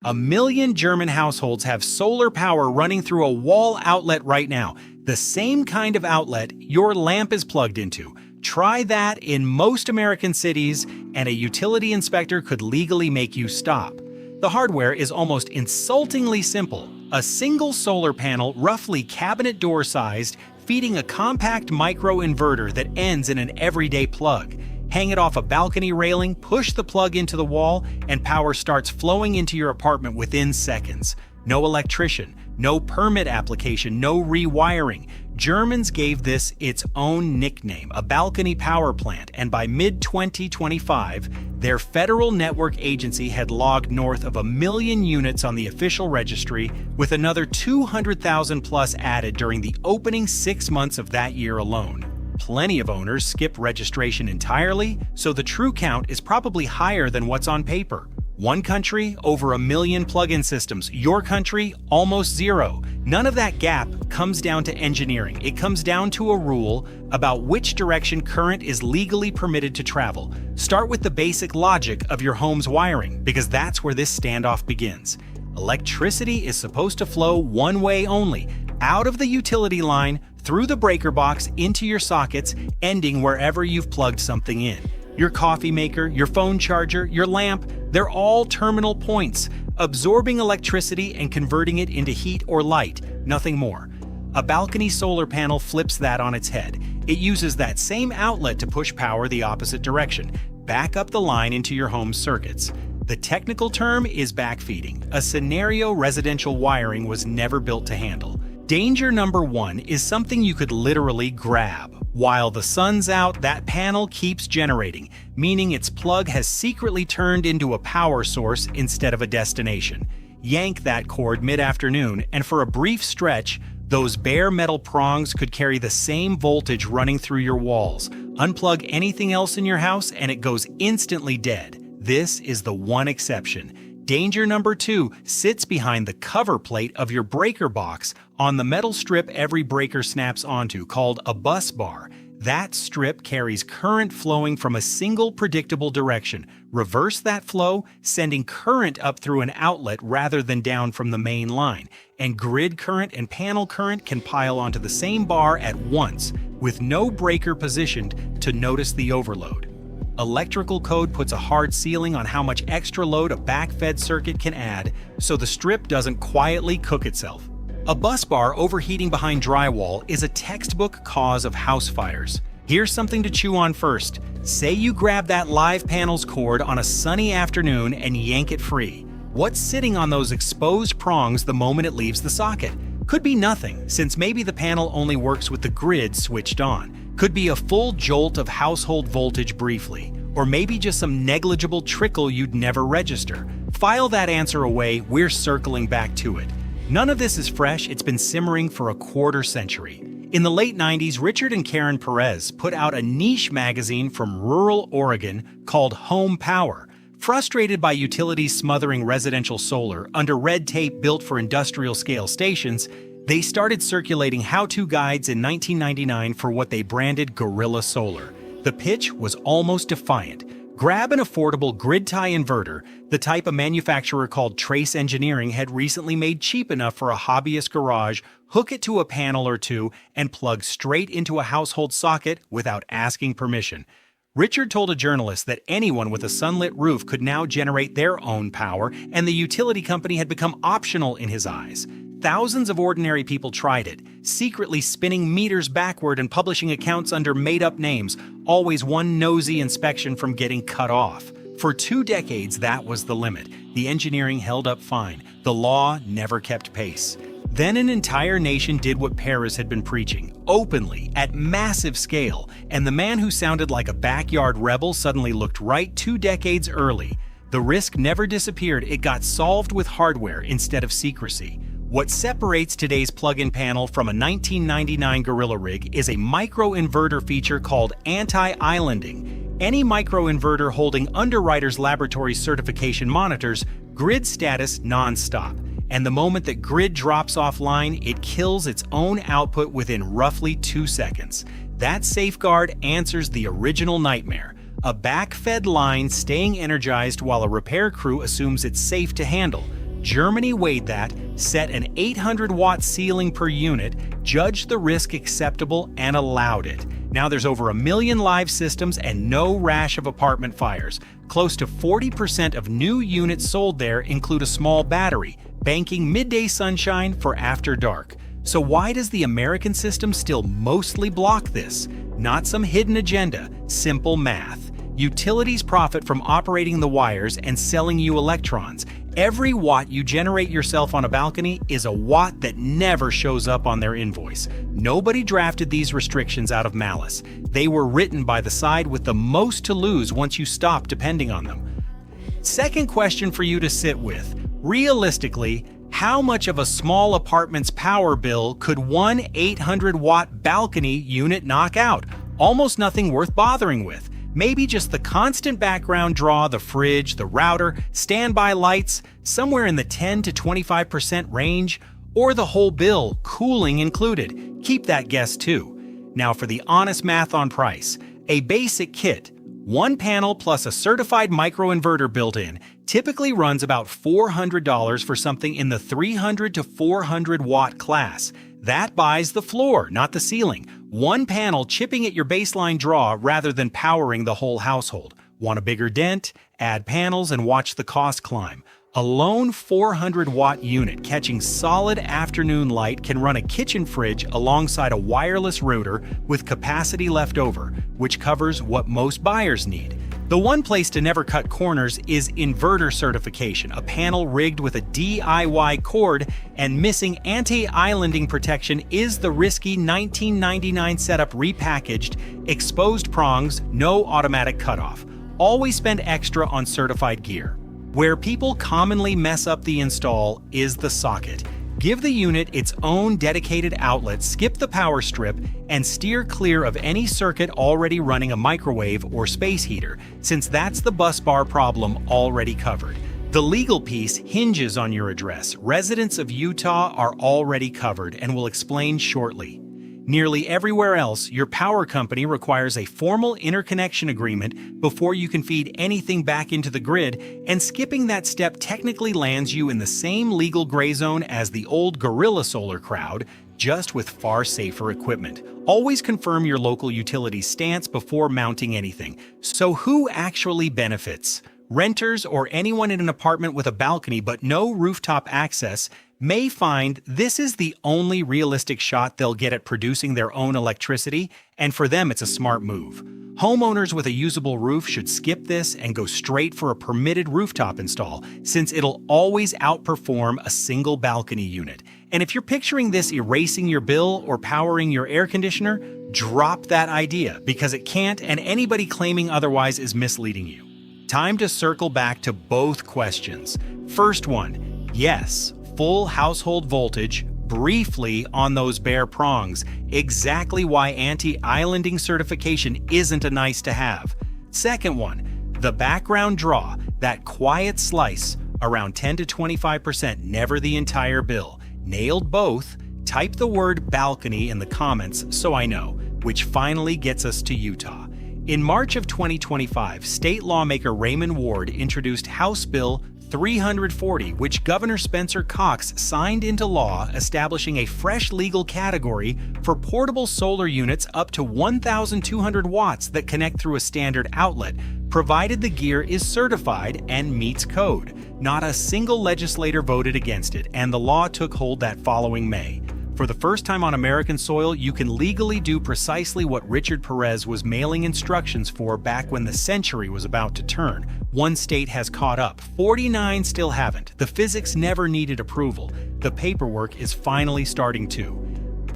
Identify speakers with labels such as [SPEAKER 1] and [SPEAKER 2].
[SPEAKER 1] 1 million German households have solar power running through a wall outlet right now, the same kind of outlet your lamp is plugged into. Try that in most American cities, and a utility inspector could legally make you stop. The hardware is almost insultingly simple. A single solar panel, roughly cabinet door sized, feeding a compact micro-inverter that ends in an everyday plug. Hang it off a balcony railing, push the plug into the wall, and power starts flowing into your apartment within seconds. No electrician, no permit application, no rewiring. Germans gave this its own nickname, a balcony power plant, and by mid-2025, their federal network agency had logged north of 1 million units on the official registry, with another 200,000 plus added during the opening 6 months of that year alone. Plenty of owners skip registration entirely, so the true count is probably higher than what's on paper. One country, over 1 million plug-in systems. Your country, almost 0. None of that gap comes down to engineering. It comes down to a rule about which direction current is legally permitted to travel. Start with the basic logic of your home's wiring, because that's where this standoff begins. Electricity is supposed to flow one way only, out of the utility line, through the breaker box, into your sockets, ending wherever you've plugged something in. Your coffee maker, your phone charger, your lamp, they're all terminal points, absorbing electricity and converting it into heat or light, nothing more. A balcony solar panel flips that on its head. It uses that same outlet to push power the opposite direction, back up the line into your home's circuits. The technical term is backfeeding, a scenario residential wiring was never built to handle. Danger number 1 is something you could literally grab. While the sun's out, that panel keeps generating, meaning its plug has secretly turned into a power source instead of a destination. Yank that cord mid-afternoon, and for a brief stretch, those bare metal prongs could carry the same voltage running through your walls. Unplug anything else in your house and it goes instantly dead. This is the one exception. Danger number 2 sits behind the cover plate of your breaker box on the metal strip every breaker snaps onto, called a bus bar. That strip carries current flowing from a single predictable direction. Reverse that flow, sending current up through an outlet rather than down from the main line. And grid current and panel current can pile onto the same bar at once, with no breaker positioned to notice the overload. Electrical code puts a hard ceiling on how much extra load a back-fed circuit can add, so the strip doesn't quietly cook itself. A bus bar overheating behind drywall is a textbook cause of house fires. Here's something to chew on first. Say you grab that live panels cord on a sunny afternoon and yank it free. What's sitting on those exposed prongs the moment it leaves the socket? Could be nothing, since maybe the panel only works with the grid switched on. Could be a full jolt of household voltage briefly, or maybe just some negligible trickle you'd never register. File that answer away, we're circling back to it. None of this is fresh, it's been simmering for a quarter century. In the late 90s, Richard and Karen Perez put out a niche magazine from rural Oregon called Home Power. Frustrated by utilities smothering residential solar under red tape built for industrial-scale stations, they started circulating how-to guides in 1999 for what they branded Guerrilla Solar. The pitch was almost defiant. Grab an affordable grid-tie inverter, the type a manufacturer called Trace Engineering had recently made cheap enough for a hobbyist garage, hook it to a panel or two, and plug straight into a household socket without asking permission. Richard told a journalist that anyone with a sunlit roof could now generate their own power, and the utility company had become optional in his eyes. Thousands of ordinary people tried it, secretly spinning meters backward and publishing accounts under made-up names, always one nosy inspection from getting cut off. For 2 decades, that was the limit. The engineering held up fine. The law never kept pace. Then an entire nation did what Paris had been preaching, openly, at massive scale, and the man who sounded like a backyard rebel suddenly looked right 2 decades early. The risk never disappeared, it got solved with hardware instead of secrecy. What separates today's plug-in panel from a 1999 Gorilla rig is a micro-inverter feature called anti-islanding. Any micro-inverter holding Underwriter's Laboratory certification monitors grid status non-stop, and the moment that grid drops offline, it kills its own output within roughly 2 seconds. That safeguard answers the original nightmare: a back-fed line staying energized while a repair crew assumes it's safe to handle. Germany weighed that, set an 800-watt ceiling per unit, judged the risk acceptable, and allowed it. Now there's over 1 million live systems and no rash of apartment fires. Close to 40% of new units sold there include a small battery, banking midday sunshine for after dark. So why does the American system still mostly block this? Not some hidden agenda, simple math. Utilities profit from operating the wires and selling you electrons. Every watt you generate yourself on a balcony is a watt that never shows up on their invoice. Nobody drafted these restrictions out of malice. They were written by the side with the most to lose once you stop depending on them. Second question for you to sit with. Realistically, how much of a small apartment's power bill could one 800-watt balcony unit knock out? Almost nothing worth bothering with. Maybe just the constant background draw, the fridge, the router, standby lights, somewhere in the 10 to 25% range, or the whole bill, cooling included. Keep that guess too. Now for the honest math on price. A basic kit, one panel plus a certified micro-inverter built in, typically runs about $400 for something in the 300 to 400 watt class. That buys the floor, not the ceiling. One panel chipping at your baseline draw rather than powering the whole household. Want a bigger dent? Add panels and watch the cost climb. A lone 400-watt unit catching solid afternoon light can run a kitchen fridge alongside a wireless router with capacity left over, which covers what most buyers need. The one place to never cut corners is inverter certification, a panel rigged with a DIY cord, and missing anti-islanding protection is the risky $19.99 setup repackaged, exposed prongs, no automatic cutoff. Always spend extra on certified gear. Where people commonly mess up the install is the socket. Give the unit its own dedicated outlet, skip the power strip, and steer clear of any circuit already running a microwave or space heater, since that's the bus bar problem already covered. The legal piece hinges on your address. Residents of Utah are already covered, and will explain shortly. Nearly everywhere else, your power company requires a formal interconnection agreement before you can feed anything back into the grid, and skipping that step technically lands you in the same legal gray zone as the old Gorilla Solar crowd, just with far safer equipment. Always confirm your local utility's stance before mounting anything. So who actually benefits? Renters or anyone in an apartment with a balcony but no rooftop access may find this is the only realistic shot they'll get at producing their own electricity, and for them it's a smart move. Homeowners with a usable roof should skip this and go straight for a permitted rooftop install, since it'll always outperform a single balcony unit. And if you're picturing this erasing your bill or powering your air conditioner, drop that idea, because it can't, and anybody claiming otherwise is misleading you. Time to circle back to both questions. First one, yes, full household voltage, briefly on those bare prongs, exactly why anti-islanding certification isn't a nice to have. Second one, the background draw, that quiet slice, around 10 to 25%, never the entire bill. Nailed both. Type the word balcony in the comments so I know, which finally gets us to Utah. In March of 2025, state lawmaker Raymond Ward introduced House Bill 340, which Governor Spencer Cox signed into law, establishing a fresh legal category for portable solar units up to 1,200 watts that connect through a standard outlet, provided the gear is certified and meets code. Not a single legislator voted against it, and the law took hold that following May. For the first time on American soil, you can legally do precisely what Richard Perez was mailing instructions for back when the century was about to turn. One state has caught up, 49 still haven't. The physics never needed approval. The paperwork is finally starting to.